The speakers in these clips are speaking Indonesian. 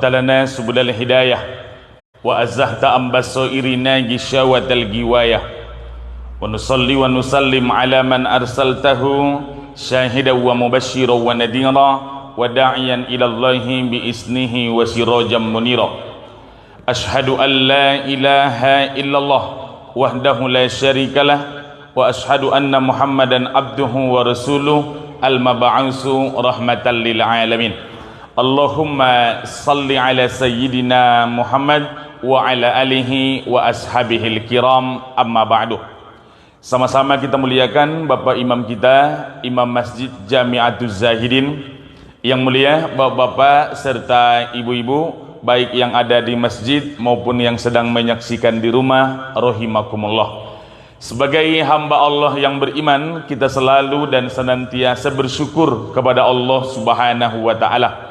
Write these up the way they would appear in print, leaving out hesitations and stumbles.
لنا سبل الهداية وأزهت عن بصائرنا غشاوة الغواية ونصلي ونسلم على من أرسلته شاهدا ومبشرا ونذيرا وداعيا إلى الله بإذنه وسراجا منيرا أشهد أن لا إله إلا الله وحده لا شريك له وأشهد أن محمدا عبده ورسوله المبعوث رحمة للعالمين Allahumma salli ala sayyidina Muhammad wa ala alihi wa ashabihil kiram amma ba'du. Sama-sama kita muliakan Bapak Imam kita, Imam Masjid Jami'atuz Zahidin, yang mulia Bapak-bapak serta ibu-ibu baik yang ada di masjid maupun yang sedang menyaksikan di rumah, rahimakumullah. Sebagai hamba Allah yang beriman, kita selalu dan senantiasa bersyukur kepada Allah Subhanahu wa taala.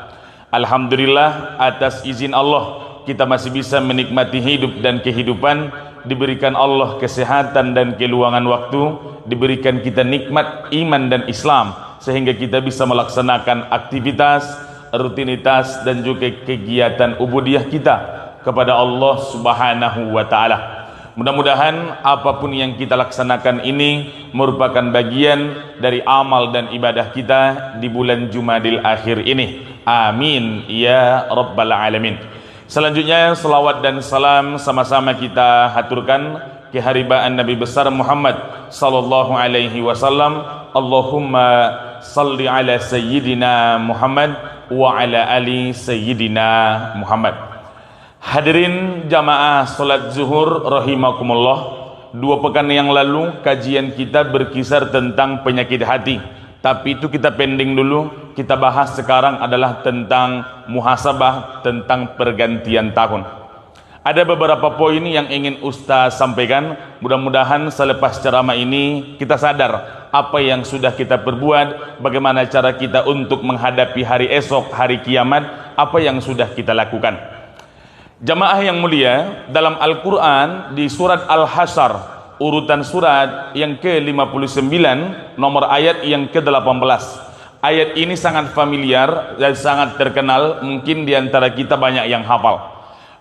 Alhamdulillah, atas izin Allah kita masih bisa menikmati hidup dan kehidupan, diberikan Allah kesehatan dan keluangan waktu, diberikan kita nikmat iman dan Islam, sehingga kita bisa melaksanakan aktivitas, rutinitas dan juga kegiatan ubudiyah kita kepada Allah Subhanahu wa taala. Mudah-mudahan apapun yang kita laksanakan ini merupakan bagian dari amal dan ibadah kita di bulan Jumadil Akhir ini. Amin ya rabbal alamin. Selanjutnya salawat dan salam sama-sama kita haturkan keharibaan Nabi besar Muhammad sallallahu alaihi wasallam. Allahumma salli ala sayyidina Muhammad wa ala ali sayyidina Muhammad. Hadirin jamaah salat zuhur rahimakumullah. 2 pekan yang lalu kajian kita berkisar tentang penyakit hati, tapi itu kita pending dulu. Kita bahas sekarang adalah tentang muhasabah, tentang pergantian tahun. Ada beberapa poin yang ingin Ustaz sampaikan. Mudah-mudahan selepas ceramah ini kita sadar apa yang sudah kita perbuat, bagaimana cara kita untuk menghadapi hari esok, hari kiamat, apa yang sudah kita lakukan. Jamaah yang mulia, dalam Al-Quran di surat Al-Hasyr, urutan surat yang ke-59, nomor ayat yang ke-18. Ayat ini sangat familiar dan sangat terkenal, mungkin diantara kita banyak yang hafal.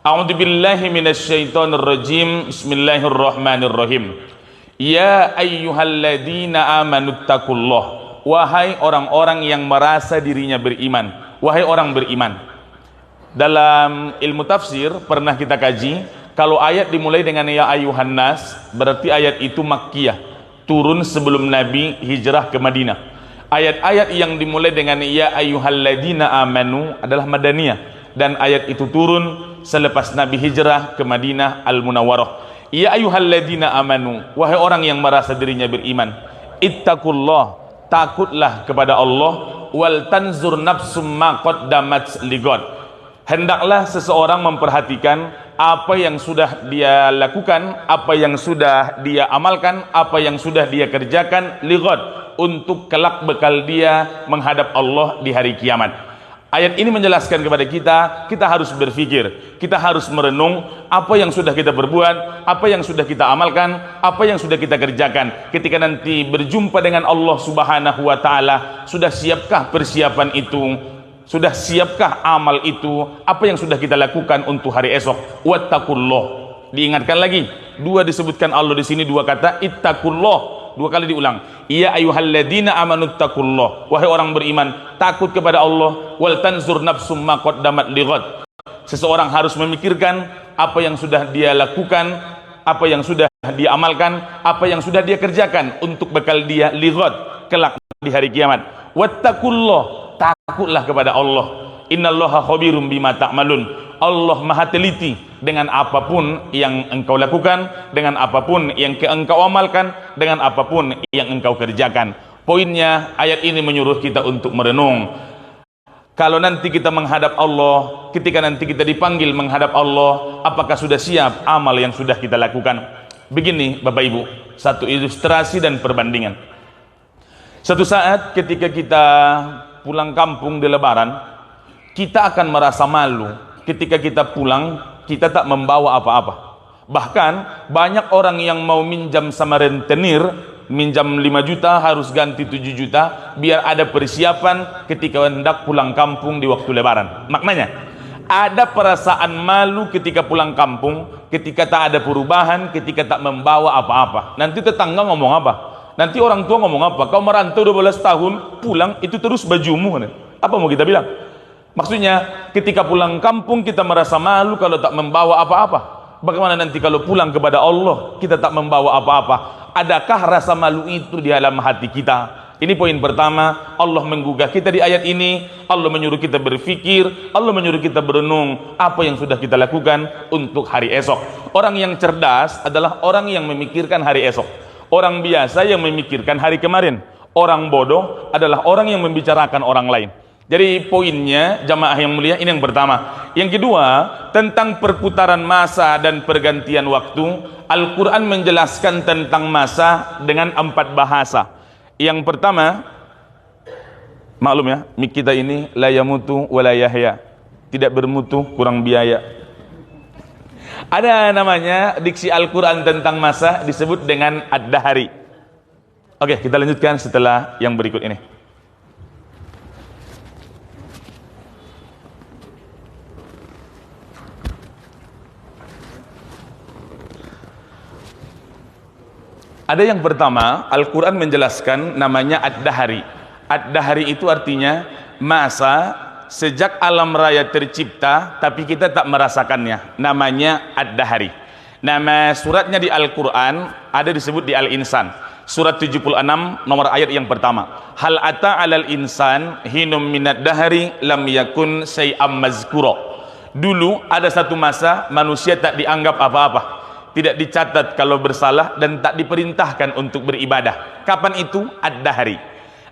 A'udzubillahi minasyaitonirrajim. Bismillahirrahmanirrahim. Ya ayyuhalladzina amanuttaqullah. Wahai orang-orang yang merasa dirinya beriman, wahai orang beriman. Dalam ilmu tafsir pernah kita kaji, kalau ayat dimulai dengan ya ayyuhan nas, berarti ayat itu Makkiyah, turun sebelum Nabi hijrah ke Madinah. Ayat-ayat yang dimulai dengan ya ayyuhalladzina amanu adalah Madaniyah, dan ayat itu turun selepas Nabi hijrah ke Madinah Al-Munawwarah. Ya ayyuhalladzina amanu, wahai orang yang merasa dirinya beriman, ittaqullah, takutlah kepada Allah, wal tanzur nafsum ma qaddamat ligad. Hendaklah seseorang memperhatikan apa yang sudah dia lakukan, apa yang sudah dia amalkan, apa yang sudah dia kerjakan ligad, untuk kelak bekal dia menghadap Allah di hari kiamat. Ayat ini menjelaskan kepada kita harus berpikir, kita harus merenung apa yang sudah kita perbuat, apa yang sudah kita amalkan, apa yang sudah kita kerjakan. Ketika nanti berjumpa dengan Allah Subhanahu wa taala, sudah siapkah persiapan itu? Sudah siapkah amal itu? Apa yang sudah kita lakukan untuk hari esok? Wattaqullah. Diingatkan lagi, 2 disebutkan Allah di sini, 2 kata ittaqullah. 2 kali diulang. Ya ayyuhalladzina amanuttaqullah. Wahai orang beriman, takut kepada Allah. Wal tanzur nafsum ma qaddamat lighad. Seseorang harus memikirkan apa yang sudah dia lakukan, apa yang sudah dia amalkan, apa yang sudah dia kerjakan untuk bekal dia lighad kelak di hari kiamat. Wattaqullah, takutlah kepada Allah. Innallaha khabirum bima ta'malun. Allah maha teliti dengan apapun yang engkau lakukan, dengan apapun yang engkau amalkan, dengan apapun yang engkau kerjakan. Poinnya, ayat ini menyuruh kita untuk merenung. Kalau nanti kita menghadap Allah, ketika nanti kita dipanggil menghadap Allah, apakah sudah siap amal yang sudah kita lakukan? Begini Bapak Ibu, satu ilustrasi dan perbandingan. Satu saat ketika kita pulang kampung di Lebaran, kita akan merasa malu ketika kita pulang, kita tak membawa apa-apa. Bahkan banyak orang yang mau minjam sama rentenir, minjam 5 juta harus ganti 7 juta biar ada persiapan ketika hendak pulang kampung di waktu Lebaran. Maknanya Ada perasaan malu ketika pulang kampung, ketika tak ada perubahan, ketika tak membawa apa-apa. Nanti tetangga ngomong apa? Nanti orang tua ngomong apa? Kau merantau 12 tahun, pulang itu terus bajumu. Apa mau kita bilang? Maksudnya, ketika pulang kampung kita merasa malu kalau tak membawa apa-apa. Bagaimana nanti kalau pulang kepada Allah, kita tak membawa apa-apa? Adakah rasa malu itu di dalam hati kita? Ini poin pertama. Allah menggugah kita di ayat ini. Allah menyuruh kita berfikir, Allah menyuruh kita berenung apa yang sudah kita lakukan untuk hari esok. Orang yang cerdas adalah orang yang memikirkan hari esok. Orang biasa yang memikirkan hari kemarin. Orang bodoh adalah orang yang membicarakan orang lain. Jadi poinnya jamaah yang mulia ini yang pertama. Yang kedua, tentang perputaran masa dan pergantian waktu, Al-Quran menjelaskan tentang masa dengan 4 bahasa. Yang pertama, maklum ya, mik kita ini la yamutu wa la yahya, tidak bermutu, kurang biaya. Ada namanya diksi Al-Quran tentang masa disebut dengan ad-dahari. Oke, kita lanjutkan setelah yang berikut ini. Ada yang pertama, Al-Quran menjelaskan namanya ad-dahari. Ad-dahari itu artinya masa sejak alam raya tercipta tapi kita tak merasakannya. Namanya ad-dahari. Nama suratnya di Al-Quran ada disebut di Al-Insan. Surat 76 nomor ayat yang pertama. Hal ata alal insan hinum minad dahari lam yakun syai'am mazkura. Dulu ada satu masa manusia tak dianggap apa-apa, tidak dicatat kalau bersalah dan tak diperintahkan untuk beribadah. Kapan itu? Ad-dahari.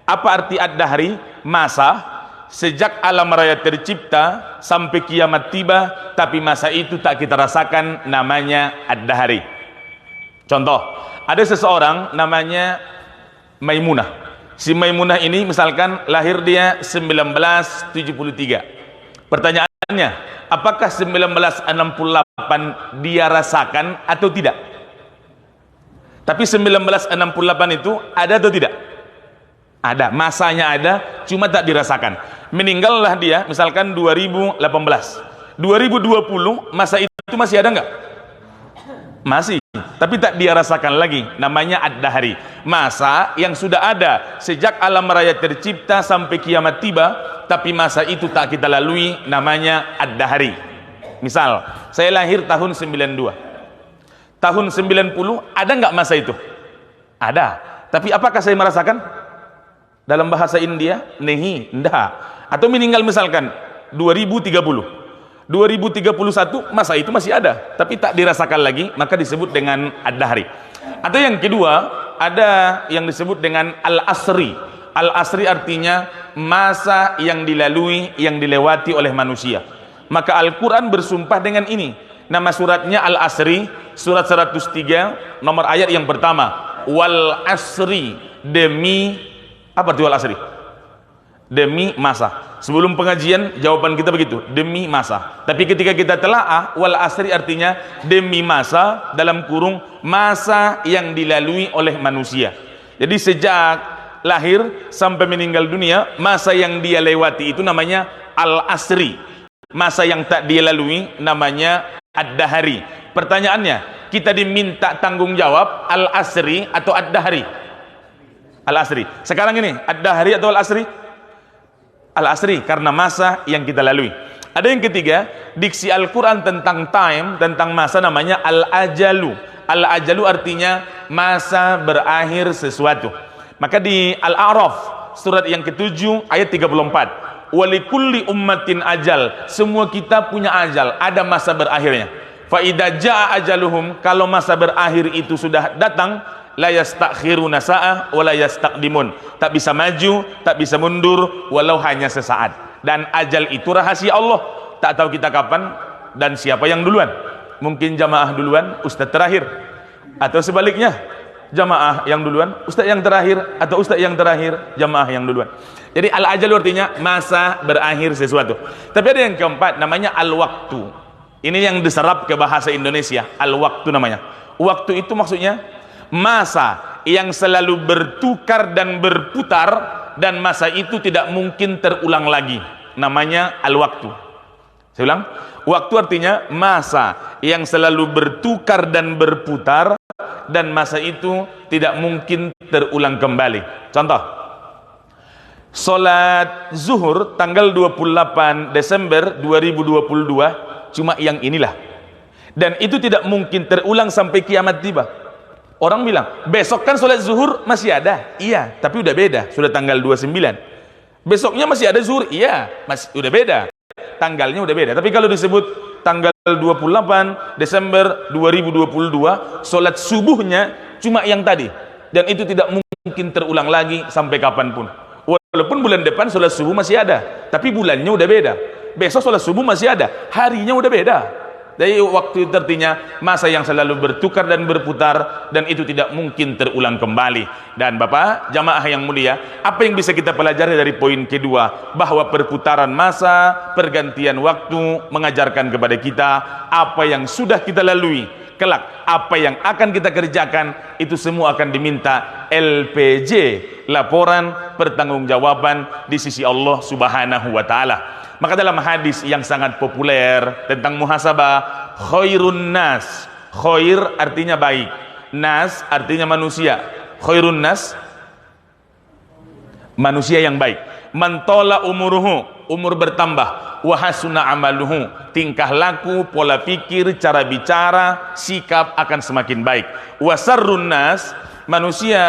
Apa arti ad-dahari? Masa sejak alam raya tercipta sampai kiamat tiba, tapi masa itu tak kita rasakan, namanya ad-dahari. Contoh, ada seseorang namanya Maimunah. Si Maimunah ini misalkan lahir dia 1973. Pertanyaannya, apakah 1968 dia rasakan atau tidak? Tapi 1968 itu ada atau tidak? Ada, masanya ada, cuma tak dirasakan. Meninggallah dia misalkan 2018. 2020 masa itu masih ada enggak? Masih, tapi tak dia rasakan lagi. Namanya ad-dahari. Masa yang sudah ada sejak alam raya tercipta sampai kiamat tiba, tapi masa itu tak kita lalui, namanya ad-dahari. Misal, saya lahir tahun 92. Tahun 90 ada nggak masa itu? Ada. Tapi apakah saya merasakan? Dalam bahasa India, nehi, ndah. Atau meninggal misalkan 2030. 2031 masa itu masih ada, tapi tak dirasakan lagi, maka disebut dengan ad-dahri. Atau yang kedua, ada yang disebut dengan al-asri. Al-asri artinya masa yang dilalui, yang dilewati oleh manusia. Maka Al-Quran bersumpah dengan ini. Nama suratnya Al-Asri, surat 103 nomor ayat yang pertama. Wal asri, demi apa itu wal asri? Demi masa. Sebelum pengajian jawaban kita begitu, demi masa. Tapi ketika kita telaah, wal asri artinya demi masa, dalam kurung masa yang dilalui oleh manusia. Jadi sejak lahir sampai meninggal dunia, masa yang dia lewati itu namanya al asri. Masa yang tak dia lalui namanya ad-dahari. Pertanyaannya, kita diminta tanggung jawab al asri atau ad-dahari? Al asri. Sekarang ini ad-dahari atau al asri? Al-asri, karena masa yang kita lalui. Ada yang ketiga, diksi Al-Quran tentang time, tentang masa, namanya al-ajalu. Al-ajalu artinya masa berakhir sesuatu. Maka di Al-A'raf surat yang ke-7 ayat 34, walikulli ummatin ajal, semua kita punya ajal, ada masa berakhirnya. Fa idza jaa ajaluhum, kalau masa berakhir itu sudah datang, la yastakhiruna sa'ah wa la yastaqdimun, tak bisa maju, tak bisa mundur walau hanya sesaat. Dan ajal itu rahasia Allah, tak tahu kita kapan dan siapa yang duluan. Mungkin jamaah duluan, ustaz terakhir, atau sebaliknya, jamaah yang duluan, ustaz yang terakhir, atau ustaz yang terakhir, jamaah yang duluan. Jadi al-ajal artinya masa berakhir sesuatu. Tapi ada yang keempat, namanya al-waktu. Ini yang diserap ke bahasa Indonesia, al-waktu namanya. Waktu itu maksudnya masa yang selalu bertukar dan berputar, dan masa itu tidak mungkin terulang lagi, namanya al-waktu. Saya ulang, waktu artinya masa yang selalu bertukar dan berputar, dan masa itu tidak mungkin terulang kembali. Contoh, salat zuhur tanggal 28 Desember 2022 cuma yang inilah, dan itu tidak mungkin terulang sampai kiamat tiba. Orang bilang, besok kan salat zuhur masih ada. Iya, tapi udah beda, sudah tanggal 29. Besoknya masih ada zuhur. Iya, masih udah beda, tanggalnya udah beda. Tapi kalau disebut tanggal 28 Desember 2022, salat subuhnya cuma yang tadi, dan itu tidak mungkin terulang lagi sampai kapanpun. Walaupun bulan depan salat subuh masih ada, tapi bulannya udah beda. Besok salat subuh masih ada, harinya udah beda. Dari waktu itu artinya masa yang selalu bertukar dan berputar, dan itu tidak mungkin terulang kembali. Dan Bapak jamaah yang mulia, apa yang bisa kita pelajari dari poin kedua, bahwa perputaran masa, pergantian waktu mengajarkan kepada kita apa yang sudah kita lalui, kelak apa yang akan kita kerjakan, itu semua akan diminta LPJ, laporan pertanggungjawaban di sisi Allah Subhanahu wa taala. Maka dalam hadis yang sangat populer tentang muhasabah, khairun nas, khair artinya baik, nas artinya manusia, khairun nas manusia yang baik, mantola umuruhu, umur bertambah, wahasuna amaluhu, tingkah laku, pola pikir, cara bicara, sikap akan semakin baik. Wasarrun nas, manusia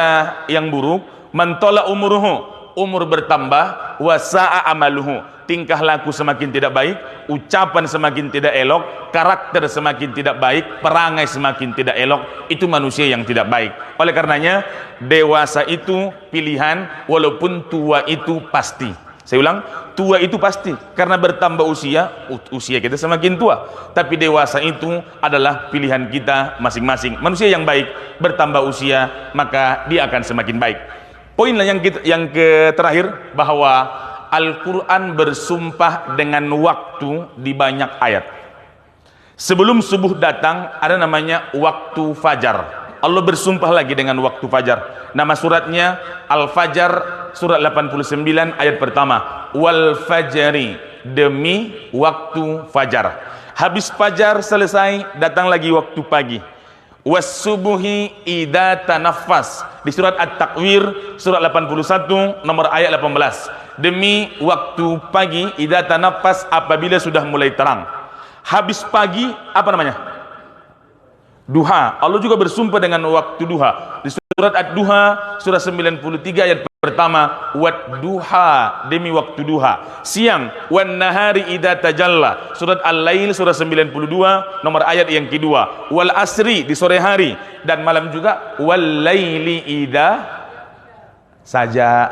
yang buruk, mantola umuruhu, umur bertambah, wasa'a amaluhu, tingkah laku semakin tidak baik, ucapan semakin tidak elok, karakter semakin tidak baik, perangai semakin tidak elok. Itu manusia yang tidak baik. Oleh karenanya dewasa itu pilihan, walaupun tua itu pasti. Saya ulang, tua itu pasti, karena bertambah usia kita semakin tua. Tapi dewasa itu adalah pilihan kita masing-masing. Manusia yang baik bertambah usia, maka dia akan semakin baik. Poin yang terakhir, bahwa Al-Quran bersumpah dengan waktu di banyak ayat. Sebelum subuh datang ada namanya waktu fajar. Allah bersumpah lagi dengan waktu fajar. Nama suratnya Al-Fajar, surat 89 ayat pertama. Wal fajri, demi waktu fajar. Habis fajar selesai, datang lagi waktu pagi. Was-subuhi idza tanaffas, di surat At-Takwir surat 81 nomor ayat 18. Demi waktu pagi, idza tanaffas, apabila sudah mulai terang. Habis pagi apa namanya? Duha. Allah juga bersumpah dengan waktu duha. Di surat Ad-Duha surat 93 ayat pertama, wad duha, demi waktu duha. Siang, wan nahari idza tajalla, surat Al-Lail surat 92 nomor ayat yang kedua. Wal asri, di sore hari, dan malam juga. Wal laili idza saja.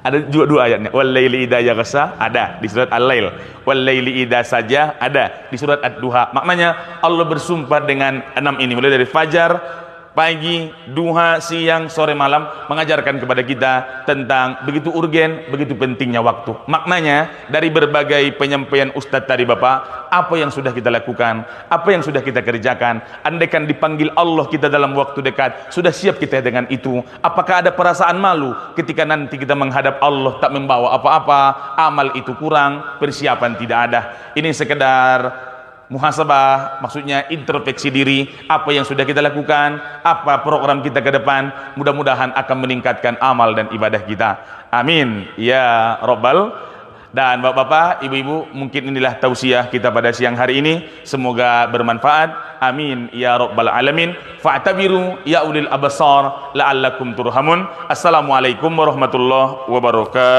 Ada juga dua ayatnya. Wal laili idza yaghsa, ada di surat Al-Lail. Wal laili idza saja, ada di surat Ad-Duha. Maknanya Allah bersumpah dengan 6 ini, mulai dari fajar, pagi, duha, siang, sore, malam, mengajarkan kepada kita tentang begitu urgen, begitu pentingnya waktu. Maknanya dari berbagai penyampaian Ustadz tadi Bapak, apa yang sudah kita lakukan, apa yang sudah kita kerjakan, andaikan dipanggil Allah kita dalam waktu dekat, sudah siap kita dengan itu? Apakah ada perasaan malu ketika nanti kita menghadap Allah tak membawa apa-apa, amal itu kurang, persiapan tidak ada? Ini sekedar muhasabah, maksudnya introspeksi diri, apa yang sudah kita lakukan, apa program kita ke depan, mudah-mudahan akan meningkatkan amal dan ibadah kita. Amin ya Rabbal. Dan bapak-bapak, ibu-ibu, mungkin inilah tausiah kita pada siang hari ini, semoga bermanfaat. Amin ya Rabbal alamin. Fa'tabiru ya ulil absar la'allakum turhamun. Assalamualaikum warahmatullahi wabarakatuh.